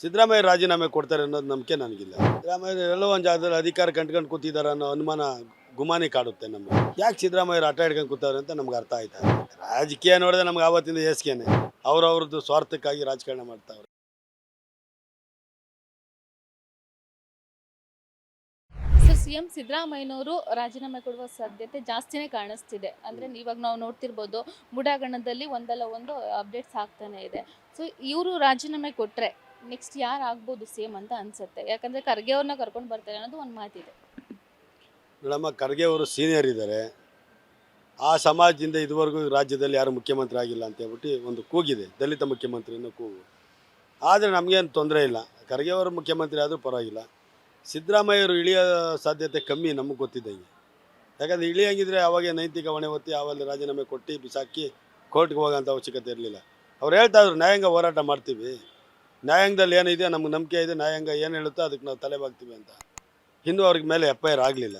ಸಿದ್ದರಾಮಯ್ಯ ರಾಜೀನಾಮೆ ಕೊಡ್ತಾರೆ ಅನ್ನೋದು ನಂಬಿಕೆ ನನಗಿಲ್ಲ. ಸಿದ್ದರಾಮಯ್ಯ ಎಲ್ಲೋ ಒಂದು ಜಾಗದಲ್ಲಿ ಅಧಿಕಾರ ಕಂಡ್ಕೊಂಡು ಕೂತಿದ್ದಾರೆ ಅನ್ನೋ ಅನುಮಾನ ಗುಮಾನಿ ಕಾಡುತ್ತೆ ನಮಗೆ. ಯಾಕೆ ಸಿದ್ದರಾಮಯ್ಯ ಆಟ ಹಿಡ್ಕೊಂಡು ಕೂತಾರೆ ಅಂತ ನಮ್ಗೆ ಅರ್ಥ ಆಯ್ತಾ. ರಾಜಕೀಯ ನೋಡಿದ್ರೆ ನಮ್ಗೆ ಆವತ್ತಿಂದ ಏಸ್ಕೇನೆ ಅವ್ರವ್ರದ್ದು ಸ್ವಾರ್ಥಕ್ಕಾಗಿ ರಾಜಕಾರಣ ಮಾಡ್ತಾವ್ರೆ. ಸಿಎಂ ಸಿದ್ದರಾಮಯ್ಯನವರು ರಾಜೀನಾಮೆ ಕೊಡುವ ಸಾಧ್ಯತೆ ಜಾಸ್ತಿನೇ ಕಾಣಿಸ್ತಿದೆ. ಅಂದರೆ ಇವಾಗ ನಾವು ನೋಡ್ತಿರ್ಬೋದು, ಬುಡಾಗಣದಲ್ಲಿ ಒಂದಲ್ಲ ಒಂದು ಅಪ್ಡೇಟ್ಸ್ ಆಗ್ತಾನೆ ಇದೆ. ಸೊ ಇವರು ರಾಜೀನಾಮೆ ಕೊಟ್ಟರೆ ನೆಕ್ಸ್ಟ್ ಯಾರು ಆಗ್ಬೋದು ಸಿಎಂ ಅಂತ ಅನ್ಸುತ್ತೆ? ಯಾಕಂದರೆ ಖರ್ಗೆ ಅವ್ರನ್ನ ಕರ್ಕೊಂಡು ಬರ್ತಾರೆ ಅನ್ನೋದು ಒಂದು ಮಾತಿದೆ. ನಮ್ಮ ಖರ್ಗೆ ಅವರು ಸೀನಿಯರ್ ಇದ್ದಾರೆ. ಆ ಸಮಾಜದಿಂದ ಇದುವರೆಗೂ ರಾಜ್ಯದಲ್ಲಿ ಯಾರು ಮುಖ್ಯಮಂತ್ರಿ ಆಗಿಲ್ಲ ಅಂತ ಹೇಳ್ಬಿಟ್ಟು ಒಂದು ಕೂಗಿದೆ, ದಲಿತ ಮುಖ್ಯಮಂತ್ರಿ ಅನ್ನೋ ಕೂಗು. ಆದರೆ ನಮಗೇನು ತೊಂದರೆ ಇಲ್ಲ, ಖರ್ಗೆ ಅವರು ಮುಖ್ಯಮಂತ್ರಿ ಆದರೂ ಪರವಾಗಿಲ್ಲ. ಸಿದ್ದರಾಮಯ್ಯವರು ಇಳಿಯೋ ಸಾಧ್ಯತೆ ಕಮ್ಮಿ ನಮಗೆ ಗೊತ್ತಿದ್ದಂಗೆ. ಯಾಕಂದರೆ ಇಳಿಯಂಗಿದ್ರೆ ಅವಾಗೆ ನೈತಿಕ ಹೊಣೆ ಹೊತ್ತಿ ಆವಲ್ಲಿ ರಾಜೀನಾಮೆ ಕೊಟ್ಟು ಬಿಸಾಕಿ ಕೋರ್ಟ್ಗೆ ಹೋಗೋಂಥ ಅವಶ್ಯಕತೆ ಇರಲಿಲ್ಲ. ಅವ್ರು ಹೇಳ್ತಾಯಿದ್ರು ನ್ಯಾಯಾಂಗ ಹೋರಾಟ ಮಾಡ್ತೀವಿ, ನ್ಯಾಯಾಂಗದಲ್ಲಿ ಏನಿದೆ ನಮ್ಗೆ ನಂಬಿಕೆ ಇದೆ, ನ್ಯಾಯಾಂಗ ಏನು ಹೇಳುತ್ತೋ ಅದಕ್ಕೆ ನಾವು ತಲೆ ಬಾಗ್ತೀವಿ ಅಂತ. ಇನ್ನೂ ಅವ್ರಿಗೆ ಮೇಲೆ FIR ಆಗಲಿಲ್ಲ.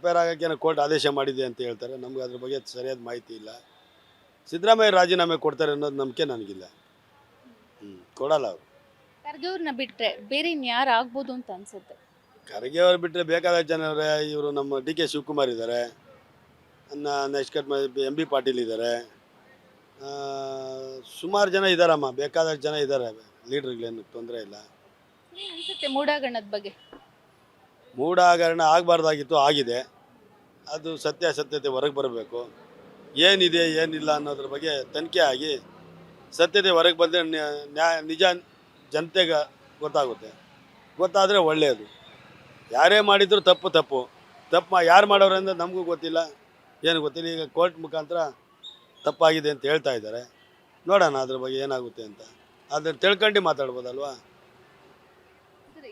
FIR ಆಗೋಕ್ಕೇನೋ ಕೋರ್ಟ್ ಆದೇಶ ಮಾಡಿದೆ ಅಂತ ಹೇಳ್ತಾರೆ. ನಮ್ಗೆ ಅದ್ರ ಬಗ್ಗೆ ಸರಿಯಾದ ಮಾಹಿತಿ ಇಲ್ಲ. ಸಿದ್ದರಾಮಯ್ಯ ರಾಜೀನಾಮೆ ಕೊಡ್ತಾರೆ ಅನ್ನೋದು ನಂಬಿಕೆ ನನಗಿಲ್ಲ. ಕೊಡಲ್ಲ ಅವರು. ಖರ್ಗೆ ಅವ್ರನ್ನ ಬಿಟ್ಟರೆ ಬೇರೆ ಇನ್ಯಾರು ಆಗ್ಬೋದು ಅಂತ ಅನ್ಸುತ್ತೆ? ಖರ್ಗೆ ಅವ್ರು ಬಿಟ್ಟರೆ ಬೇಕಾದ ಜನ ಇವರು ನಮ್ಮ DK ಶಿವಕುಮಾರ್ ಇದ್ದಾರೆ, ನೆಕ್ಸ್ಟ್ ಕಟ್ MB ಪಾಟೀಲ್ ಇದ್ದಾರೆ, ಸುಮಾರು ಜನ ಇದ್ದಾರಮ್ಮ, ಬೇಕಾದಷ್ಟು ಜನ ಇದ್ದಾರೆ. ಲೀಡ್ರ್ಗಳೇನು ತೊಂದರೆ ಇಲ್ಲ. ಅನ್ಸುತ್ತೆ ಮೂಡಾಗಣದ ಬಗ್ಗೆ? ಮೂಢ ಹಗರಣ ಆಗಬಾರ್ದಾಗಿತ್ತು, ಆಗಿದೆ. ಅದು ಸತ್ಯಾಸತ್ಯತೆ ಹೊರಗೆ ಬರಬೇಕು. ಏನಿದೆ ಏನಿಲ್ಲ ಅನ್ನೋದ್ರ ಬಗ್ಗೆ ತನಿಖೆ ಆಗಿ ಸತ್ಯತೆ ಹೊರಗೆ ಬಂದರೆ ನಿಜ ಜನತೆಗೆ ಗೊತ್ತಾಗುತ್ತೆ. ಗೊತ್ತಾದರೆ ಒಳ್ಳೆಯದು. ಯಾರೇ ಮಾಡಿದ್ರು ತಪ್ಪು ಯಾರು ಮಾಡೋರು ಅಂದರೆ ನಮಗೂ ಗೊತ್ತಿಲ್ಲ, ಏನು ಗೊತ್ತಿಲ್ಲ. ಈಗ ಕೋರ್ಟ್ ಮುಖಾಂತರ ತಪ್ಪಾಗಿದೆ ಅಂತ ಹೇಳ್ತಾ ಇದ್ದಾರೆ. ನೋಡೋಣ ಅದ್ರ ಬಗ್ಗೆ ಏನಾಗುತ್ತೆ ಅಂತ. ಅದನ್ನು ತಿಳ್ಕೊಂಡು ಮಾತಾಡ್ಬೋದಲ್ವಾ.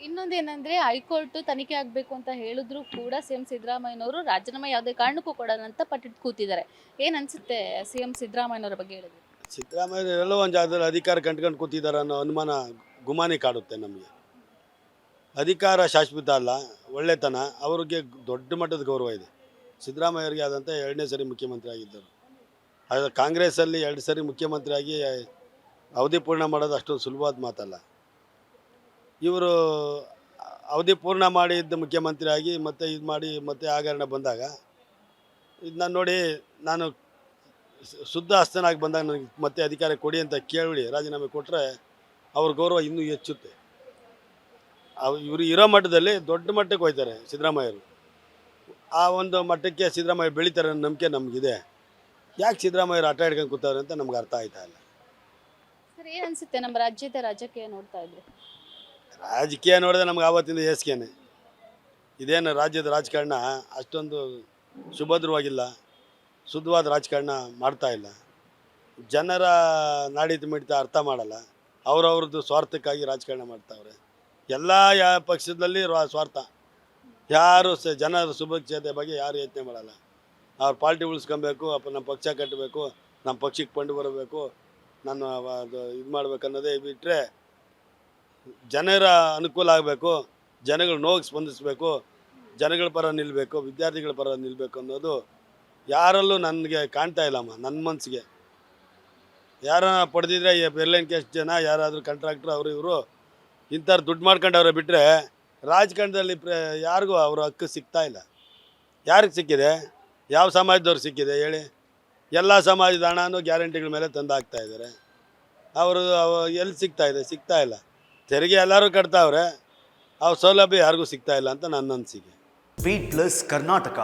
ಇನ್ನೊಂದೇನಂದ್ರೆ ಹೈಕೋರ್ಟ್ ತನಿಖೆ ಆಗಬೇಕು ಅಂತ ಹೇಳಿದ್ರು ಕೂಡ ಸಿಎಂ ಸಿದ್ದರಾಮಯ್ಯನವರು ರಾಜೀನಾಮೆ ಯಾವುದೇ ಕಾರಣಕ್ಕೂ ಕೊಡೋಣ ಅಂತ ಪಟ್ಟಿಟ್ಟು ಕೂತಿದ್ದಾರೆ. ಏನು ಅನ್ಸುತ್ತೆ ಸಿಎಂ ಸಿದ್ದರಾಮಯ್ಯನವರ ಬಗ್ಗೆ ಹೇಳಿದ್ರು? ಸಿದ್ದರಾಮಯ್ಯ ಎಲ್ಲೋ ಒಂದು ಜಾಗದಲ್ಲಿ ಅಧಿಕಾರ ಕಂಡ್ಕೊಂಡು ಕೂತಿದ್ದಾರೆ ಅನ್ನೋ ಅನುಮಾನ ಗುಮಾನಿ ಕಾಡುತ್ತೆ ನಮಗೆ. ಅಧಿಕಾರ ಶಾಶ್ವತ ಅಲ್ಲ, ಒಳ್ಳೆತನ. ಅವ್ರಿಗೆ ದೊಡ್ಡ ಮಟ್ಟದ ಗೌರವ ಇದೆ. ಸಿದ್ದರಾಮಯ್ಯವ್ರಿಗೆ ಆದಂಥ 2ನೇ ಸರಿ ಮುಖ್ಯಮಂತ್ರಿ ಆಗಿದ್ದರು. ಆದರೆ ಕಾಂಗ್ರೆಸ್ಸಲ್ಲಿ 2 ಸರಿ ಮುಖ್ಯಮಂತ್ರಿಯಾಗಿ ಅವಧಿ ಪೂರ್ಣ ಮಾಡೋದು ಅಷ್ಟೊಂದು ಸುಲಭವಾದ ಮಾತಲ್ಲ. ಇವರು ಅವಧಿ ಪೂರ್ಣ ಮಾಡಿದ್ದ ಮುಖ್ಯಮಂತ್ರಿ ಆಗಿ ಮತ್ತೆ ಇದು ಮಾಡಿ ಮತ್ತೆ ಹಗರಣ ಬಂದಾಗ ಇದನ್ನ ನೋಡಿ, ನಾನು ಶುದ್ಧ ಹಸ್ತನಾಗಿ ಬಂದಾಗ ನನಗೆ ಮತ್ತೆ ಅಧಿಕಾರ ಕೊಡಿ ಅಂತ ಕೇಳಿ ರಾಜೀನಾಮೆ ಕೊಟ್ಟರೆ ಅವ್ರ ಗೌರವ ಇನ್ನೂ ಹೆಚ್ಚುತ್ತೆ. ಇವರು ಇರೋ ಮಟ್ಟದಲ್ಲಿ ದೊಡ್ಡ ಮಟ್ಟಕ್ಕೆ ಹೋಗ್ತಾರೆ ಸಿದ್ದರಾಮಯ್ಯರು. ಆ ಒಂದು ಮಟ್ಟಕ್ಕೆ ಸಿದ್ದರಾಮಯ್ಯ ಬೆಳೀತಾರೆ ಅನ್ನೋ ನಂಬಿಕೆ ನಮಗಿದೆ. ಯಾಕೆ ಸಿದ್ದರಾಮಯ್ಯರು ಆಟ ಹಿಡ್ಕೊಂಡು ಕೂತಾರೆ ಅಂತ ನಮ್ಗೆ ಅರ್ಥ ಆಯ್ತಾ ಇಲ್ಲ. ಸರ್, ಏನು ಅನ್ಸುತ್ತೆ ನಮ್ಮ ರಾಜ್ಯದ ರಾಜಕೀಯ ನೋಡ್ತಾ ಇದ್ರೆ? ರಾಜಕೀಯ ನೋಡಿದ್ರೆ ನಮ್ಗೆ ಆವತ್ತಿಂದ ಏಸ್ಕೇನೆ. ಇದೇನು ರಾಜ್ಯದ ರಾಜಕಾರಣ ಅಷ್ಟೊಂದು ಸುಭದ್ರವಾಗಿಲ್ಲ, ಶುದ್ಧವಾದ ರಾಜಕಾರಣ ಮಾಡ್ತಾ ಇಲ್ಲ. ಜನರ ನಾಡಿದ ಮಿಡಿತ ಅರ್ಥ ಮಾಡಲ್ಲ. ಅವ್ರವ್ರದ್ದು ಸ್ವಾರ್ಥಕ್ಕಾಗಿ ರಾಜಕಾರಣ ಮಾಡ್ತಾವ್ರೆ. ಎಲ್ಲ ಪಕ್ಷದಲ್ಲಿ ಸ್ವಾರ್ಥ. ಯಾರು ಜನರ ಸುಭಕ್ಷತೆ ಬಗ್ಗೆ ಯಾರು ಯೋಚನೆ ಮಾಡಲ್ಲ. ಅವ್ರ ಪಾರ್ಟಿ ಉಳಿಸ್ಕೊಬೇಕು, ನಮ್ಮ ಪಕ್ಷ ಕಟ್ಟಬೇಕು, ನಮ್ಮ ಪಕ್ಷಕ್ಕೆ ಫಂಡ್ ಬರಬೇಕು, ನಾನು ಅದು ಇದು ಮಾಡ್ಬೇಕು ಅನ್ನೋದೇ ಬಿಟ್ಟರೆ ಜನರ ಅನುಕೂಲ ಆಗಬೇಕು, ಜನಗಳ ನೋವು ಸ್ಪಂದಿಸಬೇಕು, ಜನಗಳ ಪರ ನಿಲ್ಲಬೇಕು, ವಿದ್ಯಾರ್ಥಿಗಳ ಪರ ನಿಲ್ಲಬೇಕು ಅನ್ನೋದು ಯಾರಲ್ಲೂ ನನಗೆ ಕಾಣ್ತಾ ಇಲ್ಲಮ್ಮ. ನನ್ನ ಮನಸ್ಸಿಗೆ ಯಾರನ್ನ ಪಡೆದಿದ್ರೆ ಏರ್ಲೈನ್ ಕೇಸ್ ಜನ ಯಾರಾದರೂ ಕಾಂಟ್ರಾಕ್ಟ್ರು ಅವರು ಇವರು ಇಂಥವ್ರು ದುಡ್ಡು ಮಾಡ್ಕೊಂಡವ್ರೆ ಬಿಟ್ಟರೆ ರಾಜಕಾರಣದಲ್ಲಿ ಯಾರಿಗೂ ಅವ್ರ ಹಕ್ಕು ಸಿಗ್ತಾ ಇಲ್ಲ. ಯಾರಿಗೆ ಸಿಕ್ಕಿದೆ? ಯಾವ ಸಮಾಜದವ್ರು ಸಿಕ್ಕಿದೆ ಹೇಳಿ? ಎಲ್ಲ ಸಮಾಜದ ಹಣನೂ ಗ್ಯಾರಂಟಿಗಳ ಮೇಲೆ ತಂದು ಹಾಕ್ತಾ ಇದ್ದಾರೆ. ಅವರು ಎಲ್ಲಿ ಸಿಗ್ತಾ ಇಲ್ಲ. ತೆರಿಗೆ ಎಲ್ಲರೂ ಕಟ್ತಾವ್ರೆ, ಅವ್ರ ಸೌಲಭ್ಯ ಯಾರಿಗೂ ಸಿಗ್ತಾ ಇಲ್ಲ ಅಂತ ನನ್ನ ಅನಿಸಿಕೆ. Beat plus Karnataka.